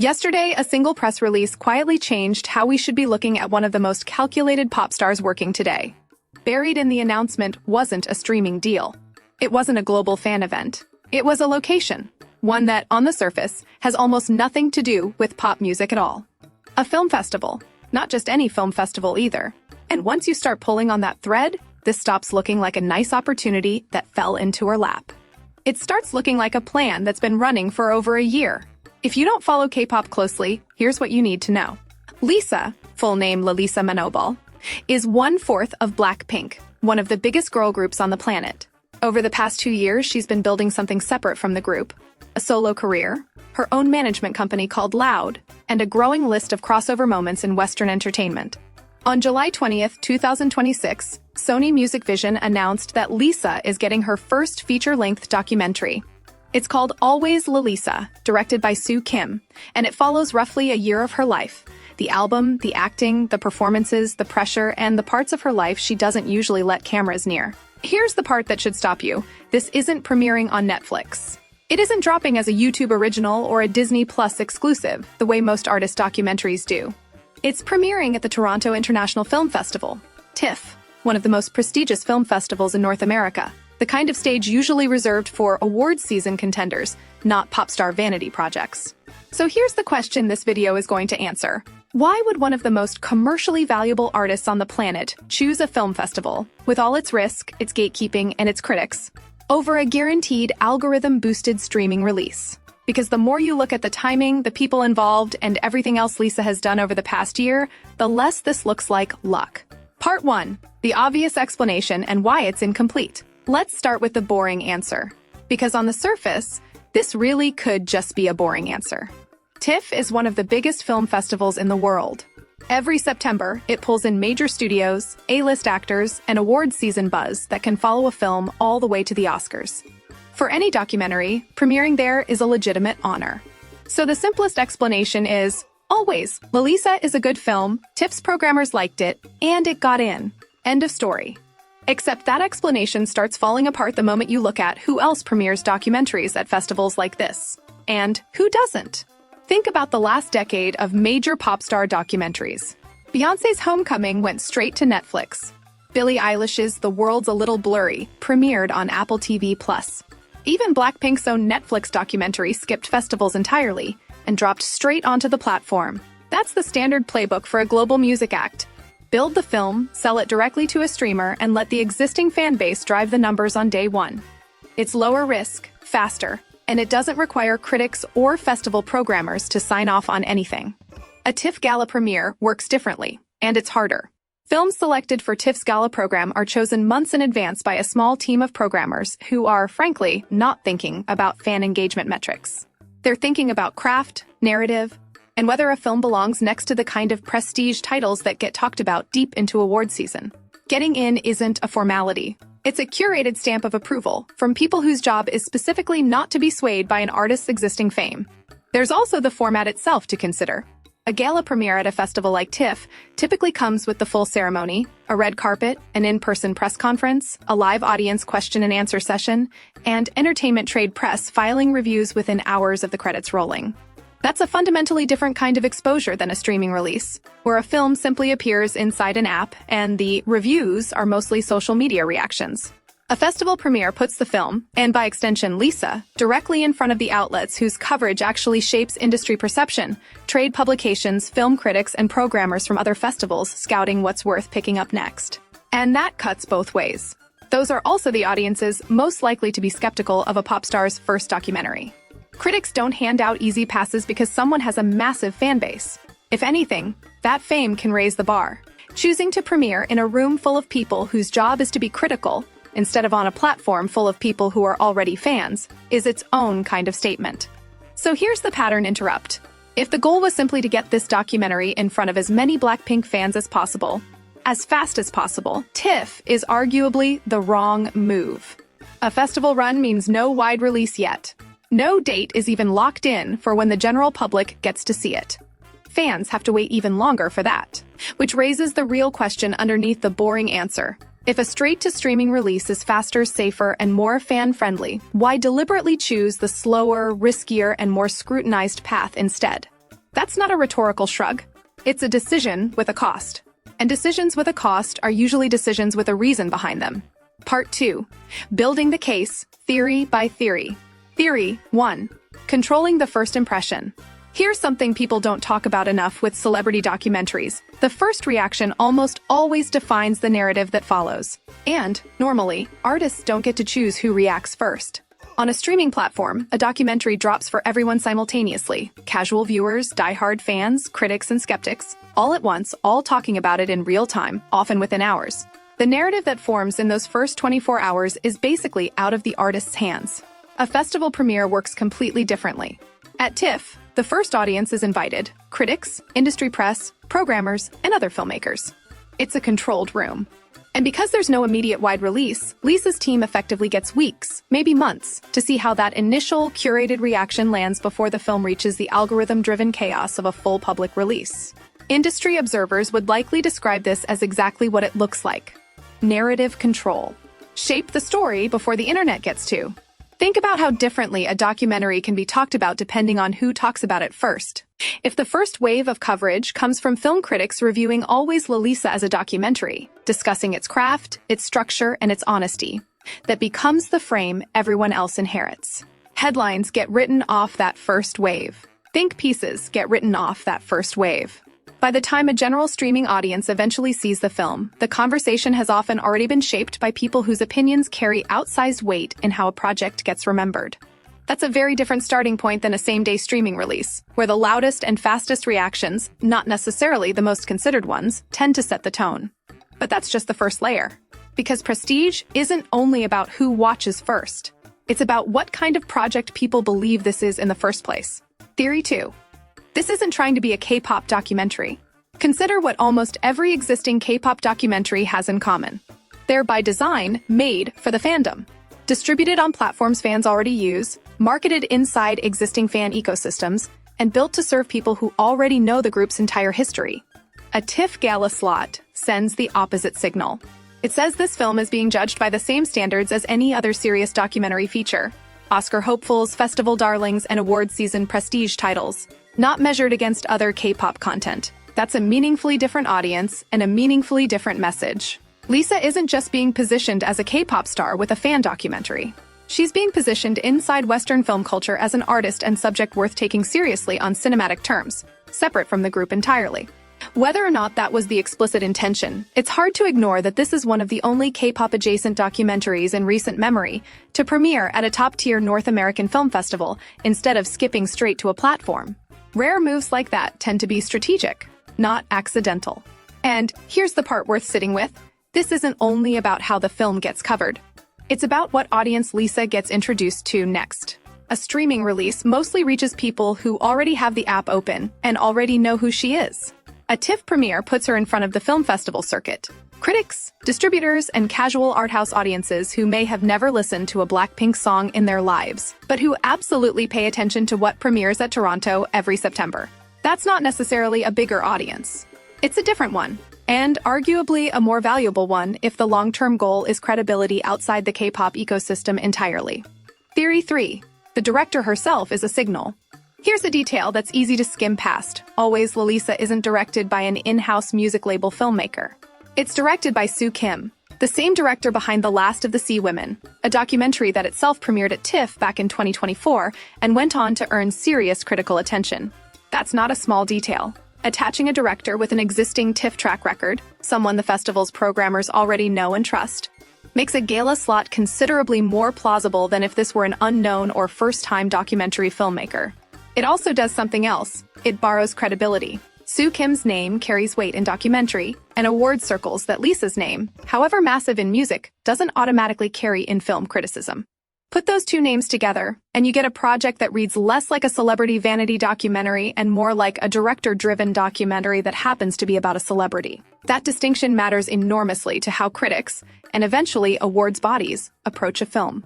Yesterday, a single press release quietly changed how we should be looking at one of the most calculated pop stars working today. Buried in the announcement wasn't a streaming deal. It wasn't a global fan event. It was a location, one that, on the surface, has almost nothing to do with pop music at all. A film festival. Not just any film festival either. And once you start pulling on that thread, this stops looking like a nice opportunity that fell into her lap. It starts looking like a plan that's been running for over a year. If you don't follow K-pop closely, here's what you need to know. Lisa, full name Lalisa Manobal, is 1/4 of Blackpink, one of the biggest girl groups on the planet. Over the past 2 years, she's been building something separate from the group, a solo career, her own management company called Loud, and a growing list of crossover moments in Western entertainment. On July 20th, 2026, Sony Music Vision announced that Lisa is getting her first feature-length documentary. It's called Always Lalisa, directed by Soo Kim, and it follows roughly a year of her life. The album, the acting, the performances, the pressure, and the parts of her life she doesn't usually let cameras near. Here's the part that should stop you. This isn't premiering on Netflix. It isn't dropping as a YouTube original or a Disney Plus exclusive, the way most artist documentaries do. It's premiering at the Toronto International Film Festival, TIFF, one of the most prestigious film festivals in North America, the kind of stage usually reserved for awards season contenders, not pop star vanity projects. So here's the question this video is going to answer. Why would one of the most commercially valuable artists on the planet choose a film festival, with all its risk, its gatekeeping, and its critics, over a guaranteed algorithm-boosted streaming release? Because the more you look at the timing, the people involved, and everything else Lisa has done over the past year, the less this looks like luck. Part 1. The obvious explanation and why it's incomplete. Let's start with the boring answer. Because on the surface, this really could just be a boring answer. TIFF is one of the biggest film festivals in the world. Every September, it pulls in major studios, A-list actors, and awards season buzz that can follow a film all the way to the Oscars. For any documentary, premiering there is a legitimate honor. So the simplest explanation is, always, Lalisa is a good film, TIFF's programmers liked it, and it got in. End of story. Except that explanation starts falling apart the moment you look at who else premieres documentaries at festivals like this. And who doesn't? Think about the last decade of major pop star documentaries. Beyoncé's Homecoming went straight to Netflix. Billie Eilish's The World's a Little Blurry premiered on Apple TV+. Even Blackpink's own Netflix documentary skipped festivals entirely and dropped straight onto the platform. That's the standard playbook for a global music act. Build the film, sell it directly to a streamer, and let the existing fan base drive the numbers on day one. It's lower risk, faster, and it doesn't require critics or festival programmers to sign off on anything. A TIFF Gala premiere works differently, and it's harder. Films selected for TIFF's Gala program are chosen months in advance by a small team of programmers who are, frankly, not thinking about fan engagement metrics. They're thinking about craft, narrative, and whether a film belongs next to the kind of prestige titles that get talked about deep into award season. Getting in isn't a formality. It's a curated stamp of approval from people whose job is specifically not to be swayed by an artist's existing fame. There's also the format itself to consider. A gala premiere at a festival like TIFF typically comes with the full ceremony, a red carpet, an in-person press conference, a live audience question and answer session, and entertainment trade press filing reviews within hours of the credits rolling. That's a fundamentally different kind of exposure than a streaming release, where a film simply appears inside an app and the reviews are mostly social media reactions. A festival premiere puts the film, and by extension Lisa, directly in front of the outlets whose coverage actually shapes industry perception, trade publications, film critics, and programmers from other festivals scouting what's worth picking up next. And that cuts both ways. Those are also the audiences most likely to be skeptical of a pop star's first documentary. Critics don't hand out easy passes because someone has a massive fan base. If anything, that fame can raise the bar. Choosing to premiere in a room full of people whose job is to be critical, instead of on a platform full of people who are already fans, is its own kind of statement. So here's the pattern interrupt. If the goal was simply to get this documentary in front of as many Blackpink fans as possible, as fast as possible, TIFF is arguably the wrong move. A festival run means no wide release yet. No date is even locked in for when the general public gets to see it. Fans have to wait even longer for that, which raises the real question underneath the boring answer. If a straight-to-streaming release is faster, safer, and more fan-friendly, why deliberately choose the slower, riskier, and more scrutinized path instead? That's not a rhetorical shrug. It's a decision with a cost. And decisions with a cost are usually decisions with a reason behind them. Part 2. Building the case, theory by theory. Theory 1. Controlling the first impression. Here's something people don't talk about enough with celebrity documentaries. The first reaction almost always defines the narrative that follows. And, normally, artists don't get to choose who reacts first. On a streaming platform, a documentary drops for everyone simultaneously. Casual viewers, diehard fans, critics, and skeptics, all at once, all talking about it in real time, often within hours. The narrative that forms in those first 24 hours is basically out of the artist's hands. A festival premiere works completely differently. At TIFF, the first audience is invited: critics, industry press, programmers, and other filmmakers. It's a controlled room. And because there's no immediate wide release, Lisa's team effectively gets weeks, maybe months, to see how that initial, curated reaction lands before the film reaches the algorithm-driven chaos of a full public release. Industry observers would likely describe this as exactly what it looks like: narrative control. Shape the story before the internet gets to. Think about how differently a documentary can be talked about depending on who talks about it first. If the first wave of coverage comes from film critics reviewing Always Lalisa as a documentary, discussing its craft, its structure, and its honesty, that becomes the frame everyone else inherits. Headlines get written off that first wave. Think pieces get written off that first wave. By the time a general streaming audience eventually sees the film, the conversation has often already been shaped by people whose opinions carry outsized weight in how a project gets remembered. That's a very different starting point than a same-day streaming release, where the loudest and fastest reactions, not necessarily the most considered ones, tend to set the tone. But that's just the first layer. Because prestige isn't only about who watches first. It's about what kind of project people believe this is in the first place. Theory 2. This isn't trying to be a K-pop documentary. Consider what almost every existing K-pop documentary has in common. They're by design made for the fandom. Distributed on platforms fans already use, marketed inside existing fan ecosystems, and built to serve people who already know the group's entire history. A TIFF gala slot sends the opposite signal. It says this film is being judged by the same standards as any other serious documentary feature: Oscar hopefuls, festival darlings, and award season prestige titles, not measured against other K-pop content. That's a meaningfully different audience and a meaningfully different message. Lisa isn't just being positioned as a K-pop star with a fan documentary. She's being positioned inside Western film culture as an artist and subject worth taking seriously on cinematic terms, separate from the group entirely. Whether or not that was the explicit intention, it's hard to ignore that this is one of the only K-pop-adjacent documentaries in recent memory to premiere at a top-tier North American film festival instead of skipping straight to a platform. Rare moves like that tend to be strategic, not accidental. And here's the part worth sitting with. This isn't only about how the film gets covered. It's about what audience Lisa gets introduced to next. A streaming release mostly reaches people who already have the app open and already know who she is. A TIFF premiere puts her in front of the film festival circuit. Critics, distributors, and casual art house audiences who may have never listened to a Blackpink song in their lives, but who absolutely pay attention to what premieres at Toronto every September. That's not necessarily a bigger audience. It's a different one, and arguably a more valuable one if the long-term goal is credibility outside the K-pop ecosystem entirely. Theory 3. The director herself is a signal. Here's a detail that's easy to skim past. Always Lalisa isn't directed by an in-house music label filmmaker. It's directed by Soo Kim, the same director behind The Last of the Sea Women, a documentary that itself premiered at TIFF back in 2024 and went on to earn serious critical attention. That's not a small detail. Attaching a director with an existing TIFF track record, someone the festival's programmers already know and trust, makes a gala slot considerably more plausible than if this were an unknown or first-time documentary filmmaker. It also does something else. It borrows credibility. Soo Kim's name carries weight in documentary and award circles that Lisa's name, however massive in music, doesn't automatically carry in film criticism. Put those two names together, and you get a project that reads less like a celebrity vanity documentary and more like a director-driven documentary that happens to be about a celebrity. That distinction matters enormously to how critics, and eventually awards bodies, approach a film.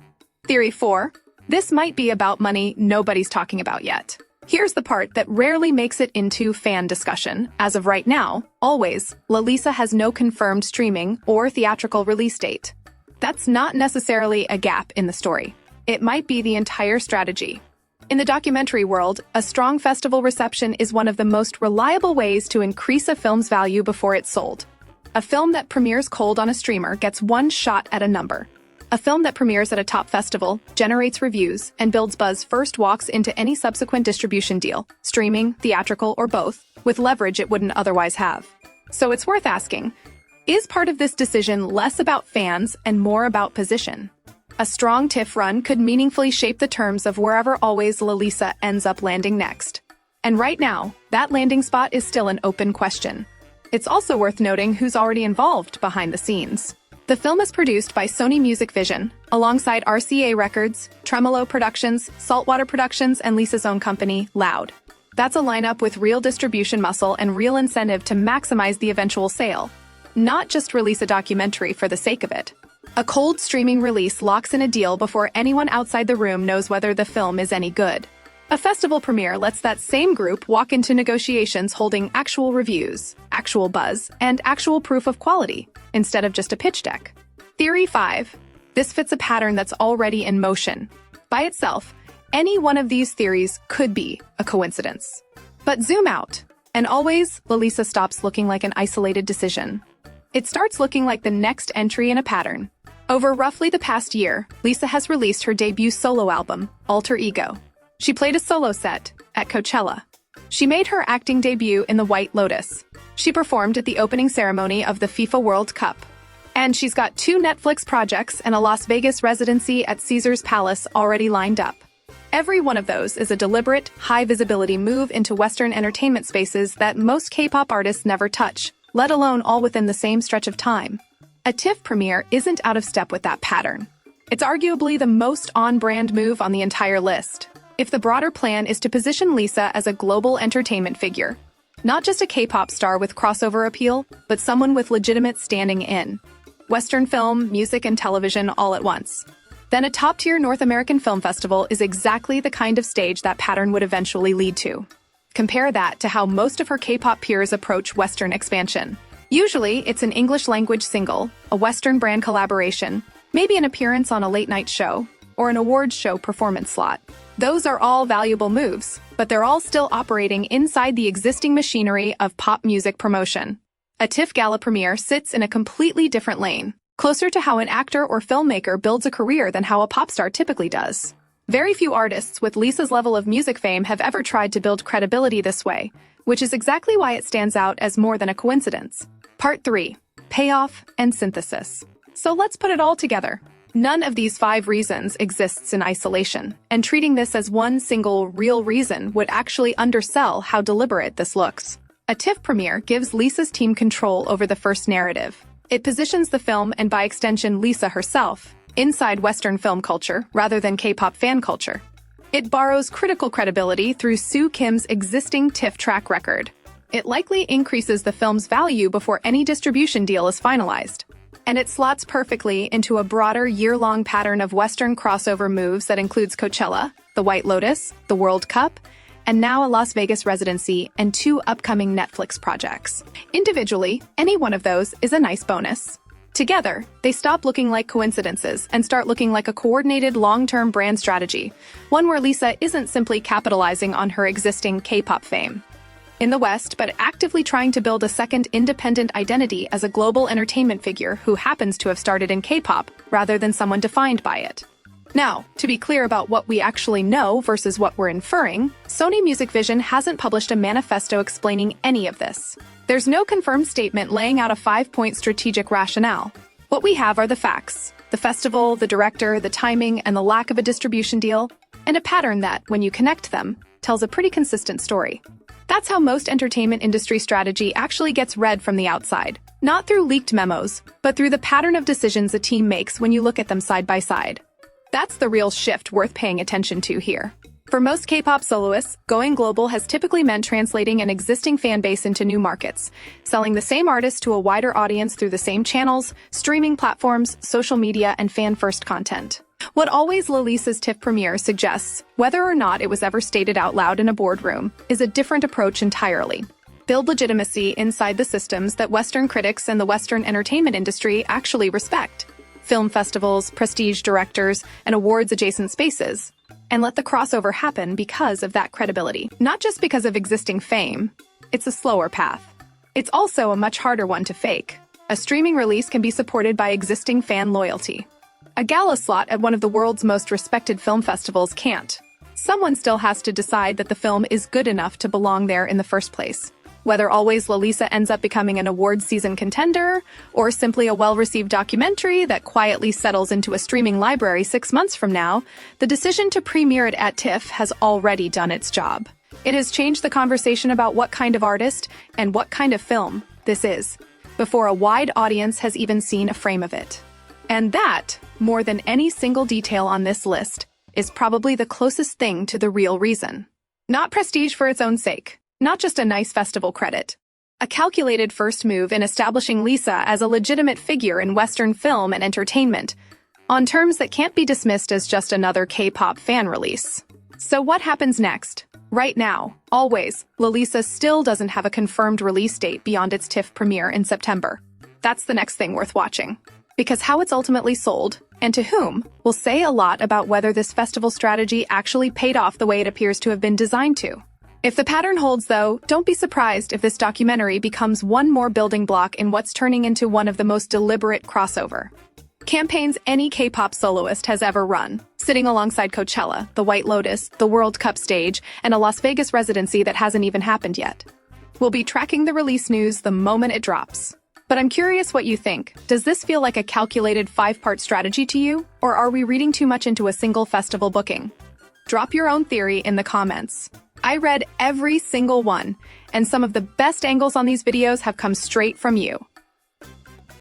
Theory 4. This might be about money nobody's talking about yet. Here's the part that rarely makes it into fan discussion. As of right now, always, Lalisa has no confirmed streaming or theatrical release date. That's not necessarily a gap in the story. It might be the entire strategy. In the documentary world, a strong festival reception is one of the most reliable ways to increase a film's value before it's sold. A film that premieres cold on a streamer gets one shot at a number. A film that premieres at a top festival, generates reviews, and builds buzz first walks into any subsequent distribution deal, streaming, theatrical, or both, with leverage it wouldn't otherwise have. So it's worth asking, is part of this decision less about fans and more about position? A strong TIFF run could meaningfully shape the terms of wherever always Lalisa ends up landing next. And right now, that landing spot is still an open question. It's also worth noting who's already involved behind the scenes. The film is produced by Sony Music Vision, alongside RCA Records, Tremolo Productions, Saltwater Productions, and Lisa's own company, Loud. That's a lineup with real distribution muscle and real incentive to maximize the eventual sale, not just release a documentary for the sake of it. A cold streaming release locks in a deal before anyone outside the room knows whether the film is any good. A festival premiere lets that same group walk into negotiations holding actual reviews, actual buzz, and actual proof of quality, instead of just a pitch deck. Theory 5. This fits a pattern that's already in motion. By itself, any one of these theories could be a coincidence. But zoom out, and always, Lalisa stops looking like an isolated decision. It starts looking like the next entry in a pattern. Over roughly the past year, Lisa has released her debut solo album, Alter Ego. She played a solo set at Coachella. She made her acting debut in The White Lotus. She performed at the opening ceremony of the FIFA World Cup. And she's got 2 Netflix projects and a Las Vegas residency at Caesar's Palace already lined up. Every one of those is a deliberate, high-visibility move into Western entertainment spaces that most K-pop artists never touch, let alone all within the same stretch of time. A TIFF premiere isn't out of step with that pattern. It's arguably the most on-brand move on the entire list. If the broader plan is to position Lisa as a global entertainment figure, not just a K-pop star with crossover appeal, but someone with legitimate standing in Western film, music, and television all at once, then a top-tier North American film festival is exactly the kind of stage that pattern would eventually lead to. Compare that to how most of her K-pop peers approach Western expansion. Usually, it's an English-language single, a Western brand collaboration, maybe an appearance on a late-night show, or an awards show performance slot. Those are all valuable moves, but they're all still operating inside the existing machinery of pop music promotion. A TIFF gala premiere sits in a completely different lane, closer to how an actor or filmmaker builds a career than how a pop star typically does. Very few artists with Lisa's level of music fame have ever tried to build credibility this way, which is exactly why it stands out as more than a coincidence. Part 3. Payoff and synthesis. So let's put it all together. None of these 5 reasons exists in isolation, and treating this as one single real reason would actually undersell how deliberate this looks. A TIFF premiere gives Lisa's team control over the first narrative. It positions the film, and by extension Lisa herself, inside Western film culture rather than K-pop fan culture. It borrows critical credibility through Soo Kim's existing TIFF track record. It likely increases the film's value before any distribution deal is finalized. And it slots perfectly into a broader year-long pattern of Western crossover moves that includes Coachella, the White Lotus, the World Cup, and now a Las Vegas residency and 2 upcoming Netflix projects. Individually, any one of those is a nice bonus. Together, they stop looking like coincidences and start looking like a coordinated long-term brand strategy, one where Lisa isn't simply capitalizing on her existing K-pop fame in the West, but actively trying to build a second independent identity as a global entertainment figure who happens to have started in K-pop rather than someone defined by it. Now, to be clear about what we actually know versus what we're inferring, Sony Music Vision hasn't published a manifesto explaining any of this. There's no confirmed statement laying out a 5-point strategic rationale. What we have are the facts: the festival, the director, the timing, and the lack of a distribution deal, and a pattern that, when you connect them, tells a pretty consistent story. That's how most entertainment industry strategy actually gets read from the outside. Not through leaked memos, but through the pattern of decisions a team makes when you look at them side by side. That's the real shift worth paying attention to here. For most K-pop soloists, going global has typically meant translating an existing fan base into new markets, selling the same artist to a wider audience through the same channels, streaming platforms, social media, and fan-first content. What Always Lalisa's TIFF premiere suggests, whether or not it was ever stated out loud in a boardroom, is a different approach entirely. Build legitimacy inside the systems that Western critics and the Western entertainment industry actually respect. Film festivals, prestige directors, and awards-adjacent spaces. and let the crossover happen because of that credibility. Not just because of existing fame. It's a slower path. It's also a much harder one to fake. A streaming release can be supported by existing fan loyalty. A gala slot at one of the world's most respected film festivals can't. Someone still has to decide that the film is good enough to belong there in the first place. Whether always Lalisa ends up becoming an awards season contender, or simply a well-received documentary that quietly settles into a streaming library 6 months from now, the decision to premiere it at TIFF has already done its job. It has changed the conversation about what kind of artist and what kind of film this is, before a wide audience has even seen a frame of it. And that, more than any single detail on this list, is probably the closest thing to the real reason. Not prestige for its own sake. Not just a nice festival credit. A calculated first move in establishing Lisa as a legitimate figure in Western film and entertainment, on terms that can't be dismissed as just another K-pop fan release. So what happens next? Right now, always, Lalisa still doesn't have a confirmed release date beyond its TIFF premiere in September. That's the next thing worth watching. Because how it's ultimately sold, and to whom, will say a lot about whether this festival strategy actually paid off the way it appears to have been designed to. If the pattern holds, though, don't be surprised if this documentary becomes one more building block in what's turning into one of the most deliberate crossover campaigns any K-pop soloist has ever run, sitting alongside Coachella, the White Lotus, the World Cup stage, and a Las Vegas residency that hasn't even happened yet. We'll be tracking the release news the moment it drops. But I'm curious what you think. Does this feel like a calculated 5-part strategy to you, or are we reading too much into a single festival booking? Drop your own theory in the comments. I read every single one, and some of the best angles on these videos have come straight from you.